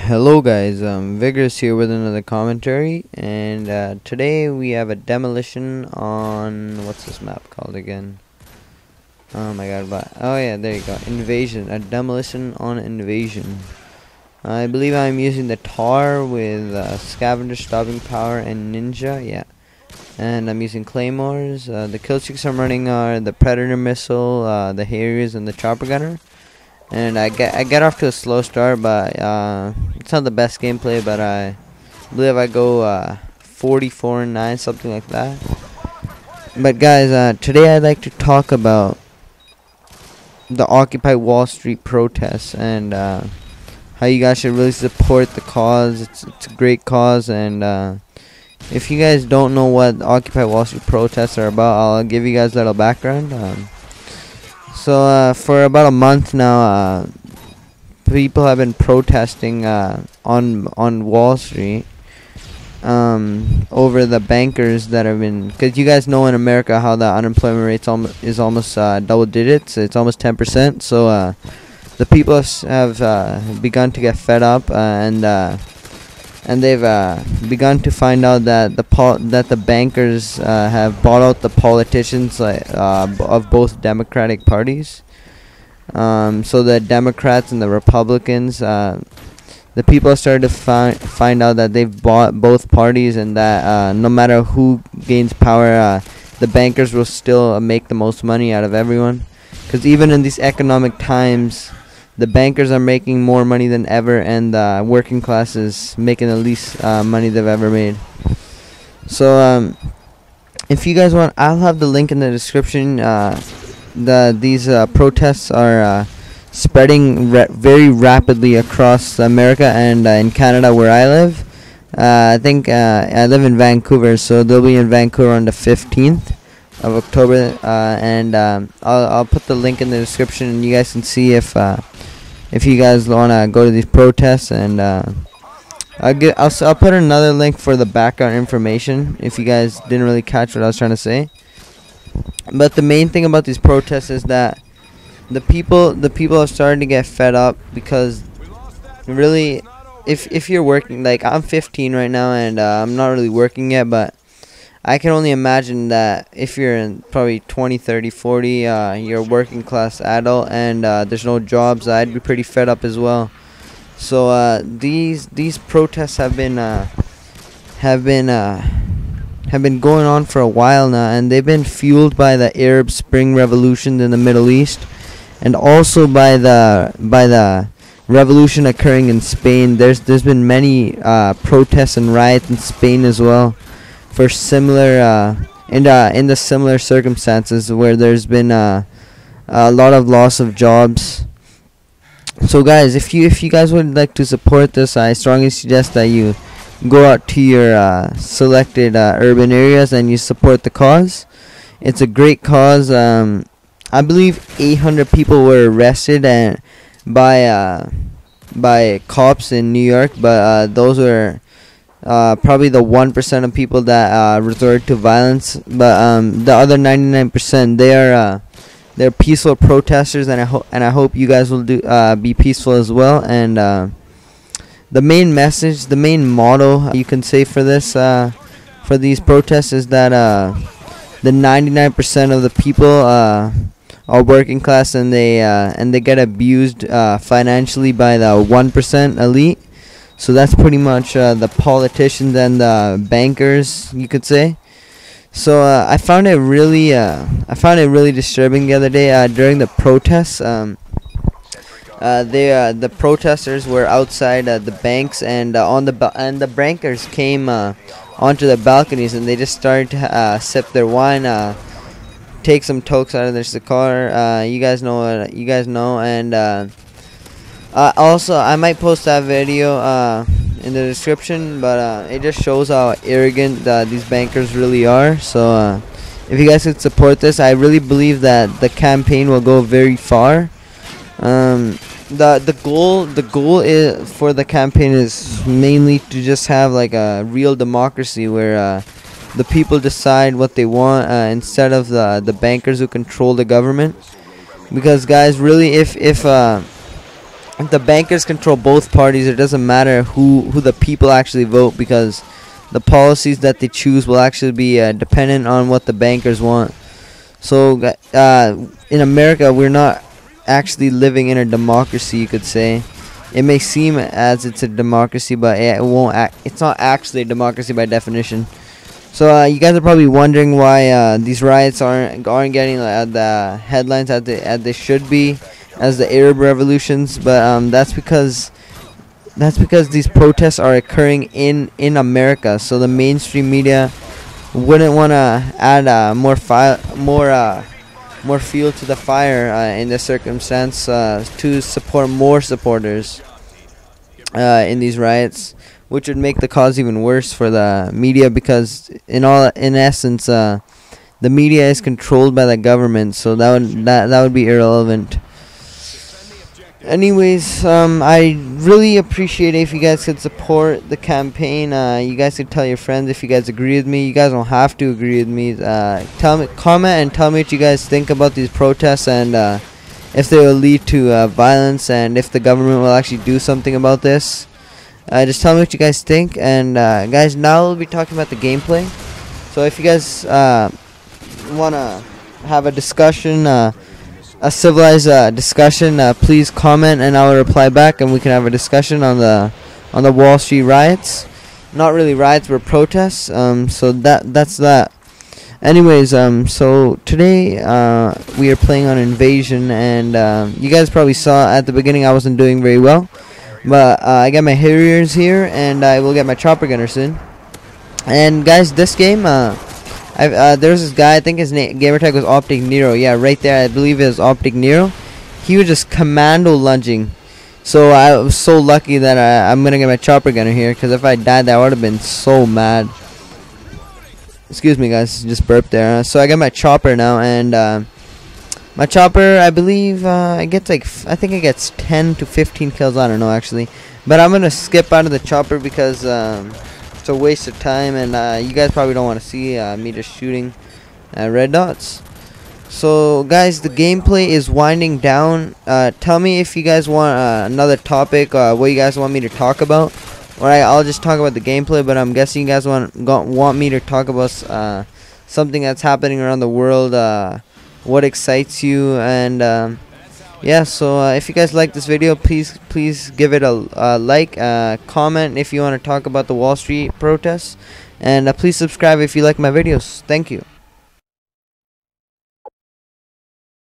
Hello guys, Vigorous here with another commentary, and today we have a demolition on, what's this map called again? Oh my god, oh yeah, there you go, Invasion, a demolition on Invasion. I believe I'm using the Tar with Scavenger, Stopping Power, and Ninja, yeah. And I'm using Claymores. The kill streaks I'm running are the Predator Missile, the Harriers, and the Chopper Gunner. And I get off to a slow start, but it's not the best gameplay. But I believe I go 44-9, something like that. But guys, today I'd like to talk about the Occupy Wall Street protests and how you guys should really support the cause. It's a great cause, and if you guys don't know what Occupy Wall Street protests are about, I'll give you guys a little background. So for about a month now, people have been protesting on Wall Street over the bankers that have been, because you guys know in America how the unemployment rate is almost double digits. It's almost 10%. So the people have begun to get fed up, and they've begun to find out that the bankers have bought out the politicians of both Democratic parties. So the Democrats and the Republicans, the people started to find out that they've bought both parties, and that no matter who gains power, the bankers will still make the most money out of everyone. Because even in these economic times, the bankers are making more money than ever, and the working class is making the least money they've ever made. So if you guys want, I'll have the link in the description. These protests are spreading very rapidly across America and in Canada, where I live. I think I live in Vancouver, so they'll be in Vancouver on the 15th of October, and I'll put the link in the description, and you guys can see if you guys want to go to these protests. And I'll put another link for the background information if you guys didn't really catch what I was trying to say. But the main thing about these protests is that the people are starting to get fed up, because really, if you're working, like I'm 15 right now, and I'm not really working yet, but I can only imagine that if you're in probably 20, 30, 40, you're a working class adult, and there's no jobs, I'd be pretty fed up as well. So these protests have been going on for a while now, and they've been fueled by the Arab Spring revolution in the Middle East, and also by the revolution occurring in Spain. There's been many protests and riots in Spain as well, for similar in the similar circumstances, where there's been a lot of loss of jobs. So guys, if you guys would like to support this, I strongly suggest that you go out to your selected urban areas and you support the cause. It's a great cause. I believe 800 people were arrested and by cops in New York, but those were probably the 1% of people that resort to violence. But the other 99%, they're peaceful protesters, and I hope you guys will be peaceful as well. And the main message, the main motto you can say for this for these protests is that the 99% of the people are working class, and they get abused financially by the 1% elite. So that's pretty much the politicians and the bankers, you could say. So I found it really disturbing the other day during the protests. The protesters were outside the banks, and the bankers came onto the balconies, and they just started to sip their wine, take some tokes out of their cigar. You guys know, and also, I might post that video in the description, but it just shows how arrogant these bankers really are. So if you guys could support this, I really believe that the campaign will go very far. The goal is for the campaign is mainly to just have like a real democracy, where the people decide what they want, instead of the bankers who control the government. Because guys, really, if the bankers control both parties. It doesn't matter who the people actually vote, because the policies that they choose will actually be dependent on what the bankers want. So in America, we're not actually living in a democracy, you could say. It may seem as it's a democracy, but it won't. It's not actually a democracy by definition. So you guys are probably wondering why these riots aren't getting the headlines as they should be, as the Arab revolutions. But that's because these protests are occurring in America. So the mainstream media wouldn't want to add more fuel to the fire in this circumstance to support more supporters in these riots, which would make the cause even worse for the media, because in essence the media is controlled by the government, so that would be irrelevant. Anyways, I really appreciate it if you guys could support the campaign. You guys could tell your friends if you guys agree with me. You guys don't have to agree with me. Comment and tell me what you guys think about these protests, and if they will lead to violence, and if the government will actually do something about this. Just tell me what you guys think. And guys, now we'll be talking about the gameplay. So if you guys want to have a discussion, a civilized discussion, please comment and I will reply back, and we can have a discussion on the Wall Street riots. Not really riots, but protests. So that's that. Anyways, so today we are playing on Invasion, and you guys probably saw at the beginning I wasn't doing very well, but I got my Harriers here, and I will get my Chopper Gunner soon. And guys, this game, there's this guy, I think his gamertag was Optic Nero. Yeah, right there, I believe it was Optic Nero. He was just commando lunging. So I was so lucky that I'm going to get my Chopper Gunner here, because if I died, that would have been so mad. Excuse me, guys, just burped there. So I got my Chopper now, and my Chopper, I believe, it gets I think it gets 10 to 15 kills, I don't know actually. But I'm going to skip out of the Chopper because it's a waste of time, and you guys probably don't want to see me just shooting red dots. So guys, the gameplay is winding down. Tell me if you guys want another topic, what you guys want me to talk about. Or I'll just talk about the gameplay, but I'm guessing you guys want me to talk about something that's happening around the world, what excites you, and yeah. So if you guys like this video, please give it a like, comment if you want to talk about the Wall Street protests, and please subscribe if you like my videos. Thank you.